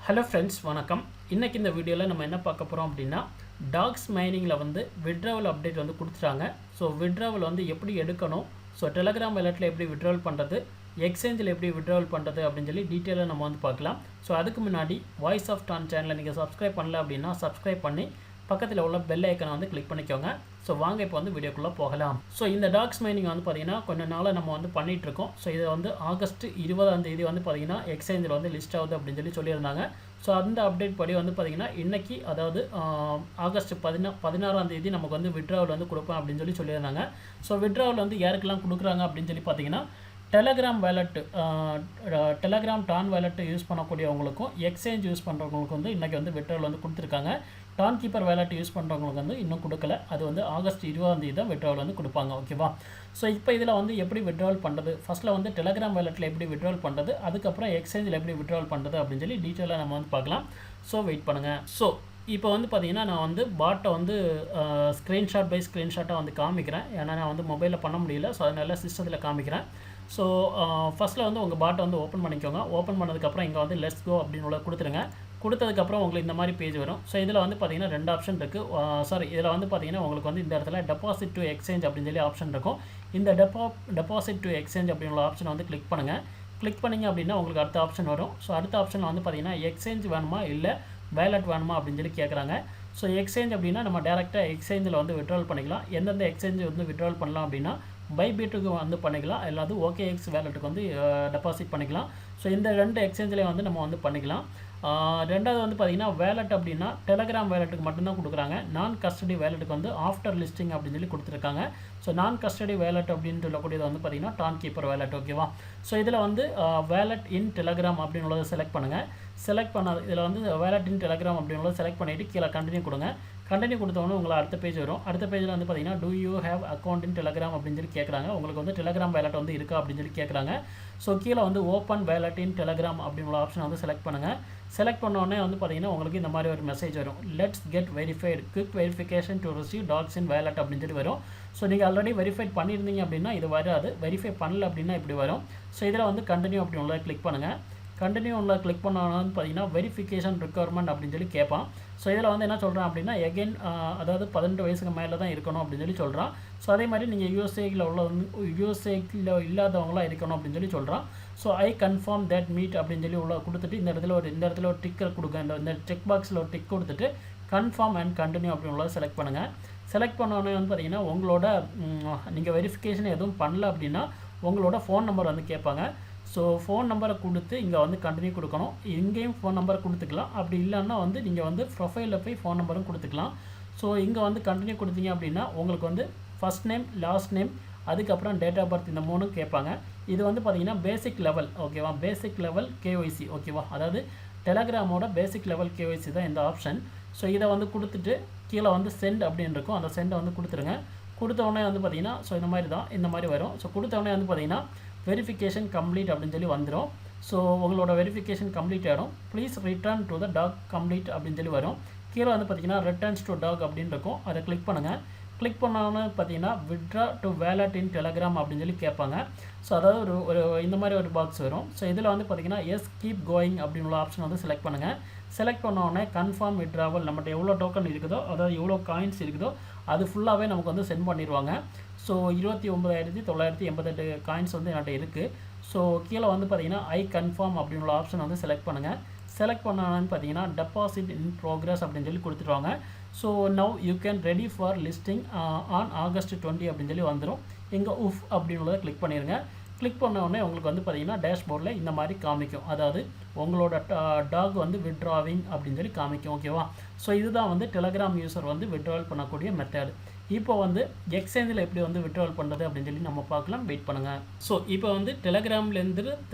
Hello friends வணக்கம். இன்றைக்கி இந்த வீடியோவில் நம்ம என்ன பார்க்க போகிறோம் அப்படின்னா டாக்ஸ் மைனிங்கில் வந்து விட்ராவல் அப்டேட் வந்து கொடுத்துட்டாங்க. ஸோ விட்ராவல் வந்து எப்படி எடுக்கணும், ஸோ டெலகிராம் வாலெட்டில் எப்படி விட்ராவல் பண்ணுறது, எக்ஸ்சேஞ்சில் எப்படி விட்ராவல் பண்ணுறது அப்படின்னு சொல்லி டீட்டெயிலாக நம்ம வந்து பார்க்கலாம். ஸோ அதுக்கு முன்னாடி வாய்ஸ் ஆஃப் டான் சேனலை நீங்கள் சப்ஸ்கிரைப் பண்ணல அப்படின்னா சப்ஸ்கிரைப் பண்ணி பக்கத்தில் உள்ள பெல் ஐக்கனை வந்து கிளிக் பண்ணிக்கோங்க. ஸோ வாங்க இப்போ வந்து வீடியோக்குள்ளே போகலாம். ஸோ இந்த டாக்ஸ் மைனிங் வந்து பார்த்திங்கன்னா கொஞ்சம் நாளாக நம்ம வந்து பண்ணிகிட்ருக்கோம். ஸோ இதை வந்து ஆகஸ்ட் 20 வந்து பார்த்திங்கன்னா எக்ஸ்சேஞ்சில் வந்து லிஸ்ட் ஆகுது அப்படின்னு சொல்லியிருந்தாங்க. ஸோ அந்த அப்டேட் படி வந்து பார்த்திங்கன்னா இன்றைக்கி அதாவது ஆகஸ்ட் 16 நமக்கு வந்து விட்ராவல் வந்து கொடுப்பேன் அப்படின்னு சொல்லியிருந்தாங்க. ஸோ விட்ராவல் வந்து யாருக்கெல்லாம் கொடுக்குறாங்க அப்படின்னு பார்த்திங்கன்னா Telegram wallet Telegram TON wallet use பண்ணக்கூடியவங்களுக்கும் எக்ஸ்சேஞ்ச் யூஸ் பண்ணுறவங்களுக்கு வந்து இன்றைக்கி வந்து விட்ராவல் வந்து கொடுத்துருக்காங்க. டான் கீப்பர் வேலெட் யூஸ் பண்ணுறவங்களுக்கு வந்து இன்னும் கொடுக்கல. அது வந்து ஆகஸ்ட் 20 தான் விட்ராவல் வந்து கொடுப்பாங்க. ஓகேவா? ஸோ இப்போ இதில் வந்து எப்படி விட்ராவல் பண்ணுறது, ஃபஸ்ட்டில் வந்து டெலகிராம் வேலெட்டில் எப்படி விட்ராவல் பண்ணுறது, அதுக்கப்புறம் எக்ஸ்சேஞ்சில் எப்படி விட்ராவல் பண்ணுறது அப்படின்னு சொல்லி டீட்டெயிலாக நம்ம வந்து பார்க்கலாம். ஸோ வெயிட் பண்ணுங்கள். ஸோ இப்போ வந்து பார்த்திங்கன்னா நான் வந்து பாட்டை வந்து ஸ்க்ரீன்ஷாட் பை ஸ்க்ரீன்ஷாட்டாக வந்து காமிக்கிறேன். ஏன்னா நான் வந்து மொபைலில் பண்ண முடியல. ஸோ அதனால சிஸ்டத்தில் காமிக்கிறேன். ஸோ ஃபஸ்ட்டில் வந்து உங்கள் பாட்டை வந்து ஓப்பன் பண்ணிக்கோங்க. ஓப்பன் பண்ணதுக்கப்புறம் இங்கே வந்து லெட்ஸ் கோ அப்படின்னு உள்ள கொடுத்துருங்க. கொடுத்ததுக்கப்புறம் உங்களுக்கு இந்த மாதிரி பேஜ் வரும். ஸோ இதில் வந்து பார்த்திங்கன்னா 2 ஆப்ஷன் இருக்குது. இதில் வந்து பார்த்திங்கன்னா உங்களுக்கு வந்து இந்த இடத்துல டெபாசிட் டு எக்ஸ்சேஞ்ச் அப்படின்னு சொல்லி ஆப்ஷன் இருக்கும். இந்த டெபாசிட் டு எக்ஸ்சேஞ்ச் அப்படிங்கிற ஆப்ஷனை வந்து கிளிக் பண்ணுங்கள். கிளிக் பண்ணிங்க அப்படின்னா உங்களுக்கு அடுத்த ஆப்ஷன் வரும். ஸோ அடுத்த ஆப்ஷனில் வந்து பார்த்திங்கன்னா எக்ஸ்சேஞ்ச் வேணுமா இல்லை வேலெட் வேணுமா அப்படின்னு சொல்லி கேட்குறாங்க. ஸோ எக்ஸ்சேஞ்ச் அப்படின்னா நம்ம டேரெக்டாக எக்ஸ்சேஞ்சில் வந்து விட்ராவல் பண்ணிக்கலாம். எந்தெந்த எக்ஸ்சேஞ்ச் வந்து விட்ராவல் பண்ணலாம் அப்படின்னா பைபிட்டுக்கு வந்து பண்ணிக்கலாம், இல்லாது OKX வேலெட்டுக்கு வந்து டெபாசிட் பண்ணிக்கலாம். ஸோ இந்த 2 எக்ஸ்சேஞ்சிலையும் வந்து நம்ம வந்து பண்ணிக்கலாம். ரெண்டாவது வந்து பார்த்திங்கன்னா வேலெட் அப்படின்னா டெலகிராம் வேலெட்டுக்கு மட்டும்தான் கொடுக்குறாங்க. நான் கஸ்டடி வேலெட்டுக்கு வந்து ஆஃப்டர் லிஸ்டிங் அப்படின்னு சொல்லி கொடுத்துருக்காங்க. ஸோ நான் கஸ்டடி வேலெட் அப்படின்னு சொல்லக்கூடியது வந்து பார்த்திங்கன்னா டான் கீப்பர் வேலெட். ஓகேவா? ஸோ இதில் வந்து வேலெட் இன் டெலகிராம் அப்படின்னு உள்ளதை செலக்ட் பண்ணுங்கள். செலக்ட் பண்ண இதில் வந்து வேலெட் இன் டெலகிராம் அப்படின்னு செலக்ட் பண்ணிவிட்டு கீழே கண்டினியூ கொடுங்க. கண்டினியூ கொடுத்தவொன்னே உங்களுக்கு அடுத்த பேஜ் வரும். அடுத்த பேஜில் வந்து பார்த்திங்கன்னா do you have account in Telegram அப்படின்னு சொல்லி கேட்குறாங்க. உங்களுக்கு வந்து டெலகிராம் வேலெட் வந்து இருக்கா அப்படின்னு சொல்லி கேட்குறாங்க. ஸோ கீழே வந்து ஓப்பன் வேலெட் இன் டெலகிராம் அப்படிங்கிற ஆப்ஷனை வந்து செலக்ட் பண்ணுங்கள். செலக்ட் பண்ணோடனே வந்து பார்த்திங்கன்னா உங்களுக்கு இந்த மாதிரி ஒரு மெசேஜ் வரும். Let's get verified quick verification to receive dogs in wallet அப்படின்னு சொல்லி வரும். ஸோ நீங்கள் ஆல்ரெடி வெரிஃபைட் பண்ணியிருந்தீங்க அப்படின்னா இது வராது. வெரிஃபை பண்ணல அப்படின்னா இப்படி வரும். ஸோ இதில் வந்து கண்டினியூ அப்படின்னு கிளிக் பண்ணுங்கள். கண்டினியூ உள்ள கிளிக் பண்ணோன்னு பார்த்தீங்கன்னா வெரிஃபிகேஷன் ரிக்வயர்மெண்ட் அப்படின்னு சொல்லி கேட்பான். ஸோ இதில் வந்து என்ன சொல்கிறான் அப்படின்னா எகெயின் அதாவது 18 வயசுக்கு மேலே தான் இருக்கணும் அப்படின்னு சொல்லி சொல்கிறான். ஸோ அதே மாதிரி நீங்கள் யூஎஸ்ஏயில் யூஎஸ்ஏயில் இல்லாதவங்களாம் இருக்கணும் அப்படின்னு சொல்லி சொல்கிறான். So I confirm that meet அப்படின்னு சொல்லி உள்ள கொடுத்துட்டு இந்த இடத்துல ஒரு டிக்கர் கொடுங்க. இந்த செக் பாக்ஸில் ஒரு டிக் கொடுத்துட்டு கன்ஃபார்ம் அண்ட் கண்டினியூ அப்படின்னு செலக்ட் பண்ணுங்கள். செலக்ட் பண்ணோன்னே வந்து பார்த்திங்கன்னா உங்களோட நீங்கள் வெரிஃபிகேஷன் எதுவும் பண்ணல அப்படின்னா உங்களோட ஃபோன் நம்பர் வந்து கேட்பாங்க. ஸோ ஃபோன் நம்பரை கொடுத்து இங்கே வந்து கண்டினியூ கொடுக்கணும். இங்கேயும் ஃபோன் நம்பரை கொடுத்துக்கலாம். அப்படி இல்லைன்னா வந்து நீங்கள் வந்து ப்ரொஃபைலில் போய் ஃபோன் நம்பரும் கொடுத்துக்கலாம். ஸோ இங்கே வந்து கண்டினியூ கொடுத்தீங்க அப்படின்னா உங்களுக்கு வந்து ஃபஸ்ட் நேம், லாஸ்ட் நேம், அதுக்கப்புறம் டேட் ஆஃப் பர்த் இந்த 3 கேட்பாங்க. இது வந்து பார்த்திங்கன்னா பேசிக் லெவல். ஓகேவா? Basic level KYC. ஓகேவா? அதாவது டெலகிராமோட பேசிக் லெவல் KYC தான் இந்த ஆப்ஷன். ஸோ இதை வந்து கொடுத்துட்டு கீழே வந்து சென்ட் அப்படின்னு இருக்கும். அந்த சென்டை வந்து கொடுத்துருங்க. கொடுத்தவொடனே வந்து பார்த்திங்கன்னா ஸோ இந்த மாதிரி வரும். ஸோ கொடுத்தவொடனே வந்து பார்த்திங்கன்னா வெரிஃபிகேஷன் கம்ப்ளீட் அப்படின்னு சொல்லி வந்துடும். ஸோ உங்களோட வெரிஃபிகேஷன் கம்ப்ளீட் ஆகிடும். Please return to the dog complete அப்படின்னு சொல்லி வரும். கீழே வந்து பார்த்திங்கன்னா ரிட்டர்ன்ஸ் டு டாக் அப்படின்னு இருக்கும். அதை கிளிக் பண்ணுங்கள். கிளிக் பண்ணோன்னு பார்த்தீங்கன்னா withdraw to wallet in Telegram அப்படின்னு சொல்லி கேட்பாங்க. ஸோ அதாவது ஒரு இந்த மாதிரி ஒரு பாக்ஸ் வரும். ஸோ இதில் வந்து பார்த்திங்கன்னா எஸ் கீப் கோயிங் அப்படின்னு ஆப்ஷன் வந்து செலக்ட் பண்ணுங்கள். செலக்ட் பண்ணோடனே கன்ஃபார்ம் விட்ராவல் நம்மகிட்ட எவ்வளோ டோக்கன் இருக்குதோ, அதாவது எவ்வளோ காயின்ஸ் இருக்குதோ அது ஃபுல்லாகவே நமக்கு வந்து சென்ட் பண்ணிடுவாங்க. ஸோ 29,988 காயின்ஸ் வந்து என்கிட்ட இருக்குது. ஸோ கீழே வந்து பார்த்திங்கன்னா ஐ கன்ஃபார்ம் அப்படின்ற ஆப்ஷன் வந்து செலக்ட் பண்ணுங்கள். செலக்ட் பண்ணோன்னு பார்த்தீங்கன்னா டெபாசிட் இன் ப்ரோக்ரஸ் அப்படின்னு சொல்லி கொடுத்துருவாங்க. So now you can ready for listing on August 20 அப்படின்னு சொல்லி வந்துடும். இங்கே உஃப் அப்படின்றத கிளிக் பண்ணிடுங்க. கிளிக் பண்ணோடனே உங்களுக்கு வந்து பார்த்திங்கன்னா டேஷ்போர்டில் இந்த மாதிரி காமிக்கும். அதாவது உங்களோட டாக் வந்து விட்ராவிங் அப்படின்னு சொல்லி காமிக்கும். ஓகேவா? ஸோ இதுதான் வந்து டெலகிராம் யூசர் வந்து விட்ராவல் பண்ணக்கூடிய மெத்தட். இப்போ வந்து எக்ஸ்சேஞ்சில் எப்படி வந்து விட்ராவல் பண்ணுறது அப்படின்னு சொல்லி நம்ம பார்க்கலாம். வெயிட் பண்ணுங்கள். ஸோ இப்போ வந்து டெலகிராம்லேருந்து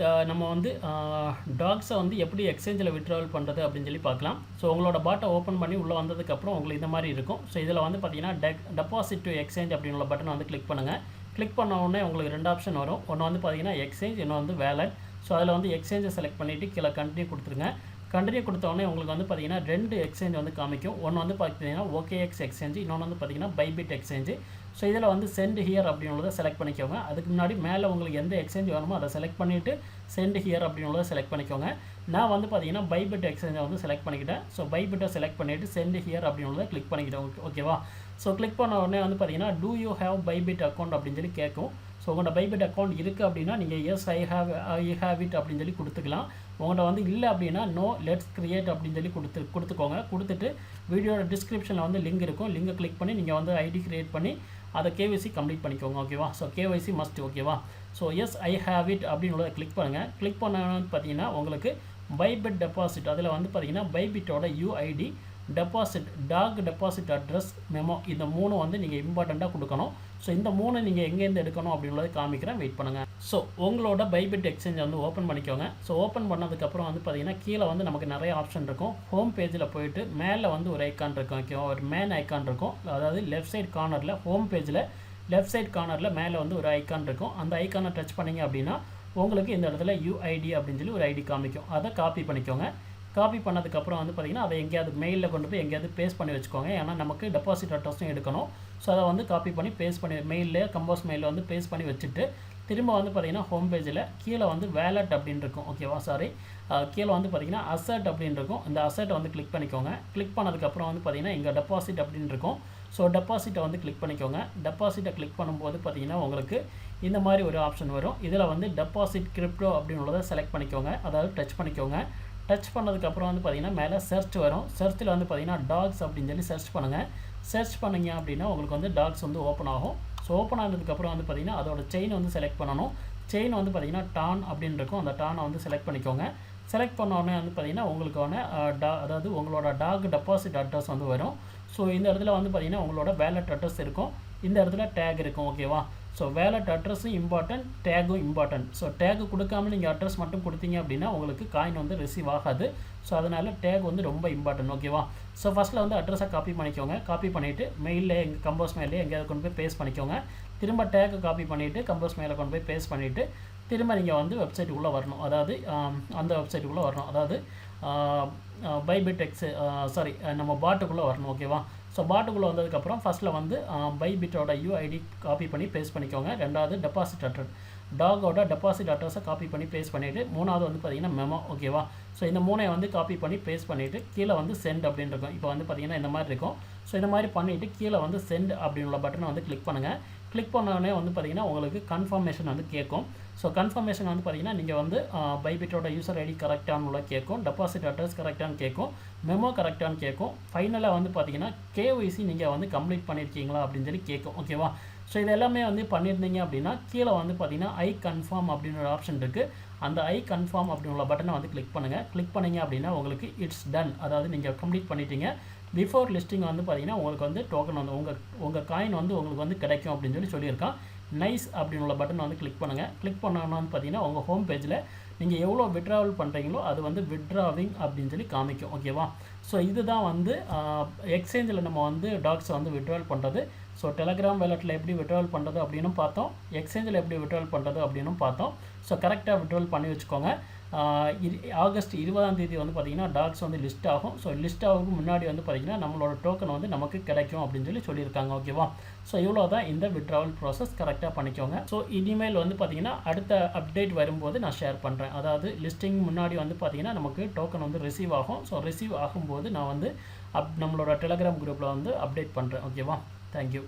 நம்ம வந்து டாக்ஸை வந்து எப்படி எக்ஸ்சேஞ்சில் விட்ராவல் பண்ணுறது அப்படின்னு சொல்லி பார்க்கலாம். ஸோ உங்களோட பாட்டை ஓப்பன் பண்ணி உள்ளே வந்ததுக்கப்புறம் உங்களுக்கு இந்த மாதிரி இருக்கும். ஸோ இதில் வந்து பார்த்திங்கன்னா டெபாசிட் டு எக்ஸ்சேஞ்ச் அப்படின்ற பட்டனை வந்து கிளிக் பண்ணுங்கள். கிளிக் பண்ண உடனே உங்களுக்கு 2 ஆப்ஷன் வரும். ஒன்று வந்து பார்த்திங்கன்னா எக்ஸ்சேஞ்ச், இன்னும் வந்து வேலெட். ஸோ அதில் வந்து எக்ஸ்சேஞ்சை செலக்ட் பண்ணிவிட்டு கீழே கண்டினியூ கொடுத்துருங்க. கண்டினியூ கொடுத்தோடனே உங்களுக்கு வந்து பார்த்திங்கன்னா 2 எக்ஸ்சேஞ்ச் வந்து காமிக்கும். ஒன்று வந்து பார்த்திங்கன்னா OKX எக்ஸ்சேஞ்ச், இன்னொன்று வந்து பார்த்திங்கன்னா பைபிட் எக்ஸ்சேஞ்சு. ஸோ இதில் வந்து சென்ட் ஹியர் அப்படின்றத செலக்ட் பண்ணிக்கோங்க. அதுக்கு முன்னாடி மேலே உங்களுக்கு எந்த எக்ஸ்சேஞ்ச் வேணுமோ அதை செலக்ட் பண்ணிவிட்டு சென்ட் ஹியர் அப்படின்றத செலக்ட் பண்ணிக்கோங்க. நான் வந்து பார்த்தீங்கன்னா பைபிட் எக்ஸ்சேஞ்சை வந்து செலக்ட் பண்ணிக்கிட்டேன். ஸோ பைபிட்டை செலக்ட் பண்ணிவிட்டு சென்ட் ஹியர் அப்படின்றத கிளிக் பண்ணிக்கிட்டேன். ஓகேவா? ஸோ கிளிக் பண்ண உடனே வந்து பார்த்தீங்கன்னா do you have Bybit account அப்படின்னு சொல்லி கேட்கும். ஸோ உங்களோட பைபிட் அக்கௌண்ட் இருக்குது அப்படின்னா நீங்கள் எஸ் ஐ ஹேவ் இட் அப்படின்னு சொல்லி கொடுத்துக்கலாம். உங்கள்கிட்ட வந்து இல்லை அப்படின்னா நோ லெட்ஸ் கிரியேட் அப்படின்னு சொல்லி கொடுத்துக்கோங்க. கொடுத்துட்டு வீடியோட டிஸ்கிரிப்ஷனில் வந்து லிங்க் இருக்கும். லிங்கை கிளிக் பண்ணி நீங்கள் வந்து ஐடி கிரியேட் பண்ணி அதை கேஒய்சி கம்ப்ளீட் பண்ணிக்கோங்க. ஓகேவா? So KYC must. ஓகேவா? So yes I have it அப்படின்றத கிளிக் பண்ணுங்கள். கிளிக் பண்ணணும்னு பார்த்தீங்கன்னா உங்களுக்கு பைபிட் டெபாசிட் அதில் வந்து பார்த்தீங்கன்னா பைபிட்டோட UID, deposit, tag deposit address, memo, இந்த 3 வந்து நீங்கள் இம்பார்ட்டண்ட்டாக கொடுக்கணும். ஸோ இந்த 3 நீங்கள் எங்கேருந்து எடுக்கணும் அப்படின்றத காமிக்கிறேன். வெயிட் பண்ணுங்கள். ஸோ உங்களோட பைபிட் எக்ஸ்சேஞ்சை வந்து ஓப்பன் பண்ணிக்கோங்க. ஸோ ஓப்பன் பண்ணதுக்கப்புறம் வந்து பார்த்தீங்கன்னா கீழே வந்து நமக்கு நிறைய ஆப்ஷன் இருக்கும். ஹோம் பேஜில் போயிட்டு மேலே வந்து ஒரு ஐக்கான் இருக்கும். ஓகேவா? ஒரு மேன் ஐக்கான் இருக்கும். அதாவது லெஃப்ட் சைட் கார்னரில் ஹோம் பேஜில் லெஃப்ட் சைட் கார்னரில் மேலே வந்து ஒரு ஐக்கான் இருக்கும். அந்த ஐக்கானை டச் பண்ணிங்க அப்படின்னா உங்களுக்கு இந்த இடத்துல யூஐடி அப்படின்னு சொல்லி ஒரு ஐடி காமிக்கும். அதை காப்பி பண்ணிக்கோங்க. காப்பி பண்ணதுக்கப்புறம் வந்து பார்த்திங்கன்னா அதை எங்கேயாவது மெயிலில் கொண்டு போய் எங்கேயாவது பேஸ்ட் பண்ணி வச்சுக்கோங்க. ஏன்னா நமக்கு டெபாசிட் அட்ரஸும் எடுக்கணும். ஸோ அதை வந்து காப்பி பண்ணி பேஸ்ட் பண்ணி மெயிலில் கம்போஸ் மெயிலில் வந்து பேஸ்ட் பண்ணி வச்சுட்டு திரும்ப வந்து பார்த்திங்கன்னா ஹோம் பேஜில் கீழே வந்து வேலட் அப்படின்னு இருக்கும். ஓகேவா? சாரி, கீழே வந்து பார்த்திங்கன்னா அசட் அப்படின்னு இருக்கும். இந்த அசட்டை வந்து கிளிக் பண்ணிக்கோங்க. கிளிக் பண்ணதுக்கப்புறம் வந்து பார்த்திங்கன்னா இங்கே டெபாசிட் அப்படின்னு இருக்கும். ஸோ டெபாசிட்டை வந்து கிளிக் பண்ணிக்கோங்க. டெபாசிட்டை கிளிக் பண்ணும்போது பார்த்திங்கன்னா உங்களுக்கு இந்த மாதிரி ஒரு ஆப்ஷன் வரும். இதில் வந்து டெபாசிட் கிரிப்டோ அப்படின்றத செலக்ட் பண்ணிக்கோங்க. அதாவது டச் பண்ணிக்கோங்க. டச் பண்ணதுக்கப்புறம் வந்து பார்த்திங்கன்னா மேலே சர்ச் வரும். சர்ச்சில் வந்து பார்த்திங்கன்னா டாக்ஸ் அப்படின்னு சொல்லி சர்ச் பண்ணுங்கள். சர்ச் பண்ணிங்க அப்படின்னா உங்களுக்கு வந்து டாக்ஸ் வந்து ஓப்பன் ஆகும். ஸோ ஓப்பன் ஆனதுக்கப்புறம் வந்து பார்த்திங்கன்னா அதோட செயின் வந்து செலக்ட் பண்ணணும். செயின் வந்து பார்த்திங்கன்னா டான் அப்படின்னு இருக்கும். அந்த டானை வந்து செலக்ட் பண்ணிக்கோங்க. செலக்ட் பண்ண உடனே வந்து பார்த்திங்கன்னா உங்களுக்கான அதாவது உங்களோட டாக் டெபாசிட் அட்ரஸ் வந்து வரும். ஸோ இந்த இடத்துல வந்து பார்த்திங்கன்னா உங்களோட வேலட் அட்ரஸ் இருக்கும். இந்த இடத்துல டேக் இருக்கும். ஓகேவா? ஸோ வேலட் அட்ரஸும் இம்பார்ட்டன்ட், டேகும் இம்பார்ட்டன்ட். ஸோ டேக் கொடுக்காம நீங்கள் அட்ரஸ் மட்டும் கொடுத்தீங்க அப்படின்னா உங்களுக்கு காயின் வந்து ரிசீவ் ஆகாது. ஸோ அதனால் டேக் வந்து ரொம்ப இம்பார்ட்டன்ட். ஓகேவா? ஸோ ஃபஸ்ட்டில் வந்து அட்ரஸை காப்பி பண்ணிக்கோங்க. காப்பி பண்ணிவிட்டு மெயிலில் எங்கள் கம்போஸ் மெயிலே எங்கேயாவது கொண்டு போய் பேஸ்ட் பண்ணிக்கோங்க. திரும்ப டேக்கை காப்பி பண்ணிவிட்டு கம்போஸ் மெயிலில் கொண்டு போய் பேஸ்ட் பண்ணிவிட்டு திரும்ப நீங்கள் வந்து வெப்சைட்டுக்குள்ளே வரணும். அதாவது அந்த வெப்சைட்டுக்குள்ளே வரணும். அதாவது பைபிட் சாரி நம்ம பாட்டுக்குள்ளே வரணும். ஓகேவா? ஸோ பாட்டுக்குள்ளே வந்ததுக்கப்புறம் ஃபஸ்ட்டில் வந்து பைபிட்டோட யூஐடி காப்பி பண்ணி பேஸ்ட் பண்ணிக்கோங்க. ரெண்டாவது டெபாசிட் அட்ரஸ், டாகோட டெபாசிட் அட்ரஸை காப்பி பண்ணி பேஸ்ட் பண்ணிவிட்டு மூணாவது வந்து பார்த்திங்கன்னா மெமோ. ஓகேவா? ஸோ இந்த 3 வந்து காப்பி பண்ணி பேஸ்ட் பண்ணிவிட்டு கீழே வந்து சென்ட் அப்படின்னு இருக்கும். இப்போ வந்து பார்த்திங்கன்னா இந்த மாதிரி இருக்கும். ஸோ இந்த மாதிரி பண்ணிவிட்டு கீழே வந்து சென்ட் அப்படின்ற பட்டனை வந்து கிளிக் பண்ணுங்கள். கிளிக் பண்ணோடனே வந்து பார்த்திங்கன்னா உங்களுக்கு கன்ஃபர்மேஷன் வந்து கேட்கும். ஸோ கன்ஃபர்மேஷன் வந்து பார்த்திங்கன்னா நீங்கள் வந்து பைபிட்டோட யூசர் ஐடி கரெக்டான கேட்கும், டெபாசிட் அட்ரஸ் கரெக்டானு கேட்கும், மெமோ கரெக்டானு கேட்கும். ஃபைனலாக வந்து பார்த்திங்கன்னா கேஒய்சி நீங்கள் வந்து கம்ப்ளீட் பண்ணியிருக்கீங்களா அப்படின்னு சொல்லி கேட்கும். ஓகேவா? ஸோ இது எல்லாமே வந்து பண்ணியிருந்தீங்க அப்படின்னா கீழே வந்து பார்த்திங்கன்னா ஐ கன்ஃபார்ம் அப்படின்னு ஒரு ஆப்ஷன் இருக்குது. அந்த ஐ கன்ஃபார்ம் அப்படின்ற பட்டனை வந்து கிளிக் பண்ணுங்கள். கிளிக் பண்ணிங்க அப்படின்னா உங்களுக்கு இட்ஸ் டன், அதாவது நீங்கள் கம்ப்ளீட் பண்ணிட்டீங்க. பிஃபோர் லிஸ்டிங் வந்து பார்த்திங்கன்னா உங்களுக்கு வந்து டோக்கன் வந்து உங்கள் காயின் வந்து உங்களுக்கு வந்து கிடைக்கும் அப்படின்னு சொல்லியிருக்கான். நைஸ் அப்படின்னு பட்டன் வந்து கிளிக் பண்ணுங்கள். கிளிக் பண்ணோன்னு வந்து பார்த்திங்கன்னா உங்கள் ஹோம் பேஜில் நீங்கள் எவ்வளோ விட்ராவல் பண்ணுறீங்களோ அது வந்து விட்ராவிங் அப்படின்னு சொல்லி காமிக்கும். ஓகேவா? ஸோ இதுதான் வந்து எக்ஸ்சேஞ்சில் நம்ம வந்து டாக்ஸை வந்து விட்ராவல் பண்ணுறது. ஸோ டெலகிராம் வேலெட்டில் எப்படி விட்ராவல் பண்ணுறது அப்படின்னு பார்த்தோம். எக்ஸ்சேஞ்சில் எப்படி விட்ராவல் பண்ணுறது அப்படின்னு பார்த்தோம். ஸோ கரெக்டாக விட்ராவல் பண்ணி வச்சுக்கோங்க. ஆகஸ்ட் 20ஆம் வந்து பார்த்திங்கன்னா டாக்ஸ் வந்து லிஸ்ட் ஆகும். ஸோ லிஸ்ட் ஆகும் முன்னாடி வந்து பார்த்திங்கன்னா நம்மளோட டோக்கன் வந்து நமக்கு கிடைக்கும் அப்படின்னு சொல்லியிருக்காங்க. ஓகேவா? ஸோ இவ்வளோ தான் இந்த விட்ராவல் ப்ராசஸ். கரெக்டாக பண்ணிக்கோங்க. ஸோ இனிமேல் வந்து பார்த்திங்கன்னா அடுத்த அப்டேட் வரும்போது நான் ஷேர் பண்ணுறேன். அதாவது லிஸ்டிங் முன்னாடி வந்து பார்த்திங்கன்னா நமக்கு டோக்கன் வந்து ரிசீவ் ஆகும். ஸோ ரிசீவ் ஆகும்போது நான் வந்து நம்மளோட டெலகிராம் குரூப்பில் வந்து அப்டேட் பண்ணுறேன். ஓகேவா? தேங்க்யூ.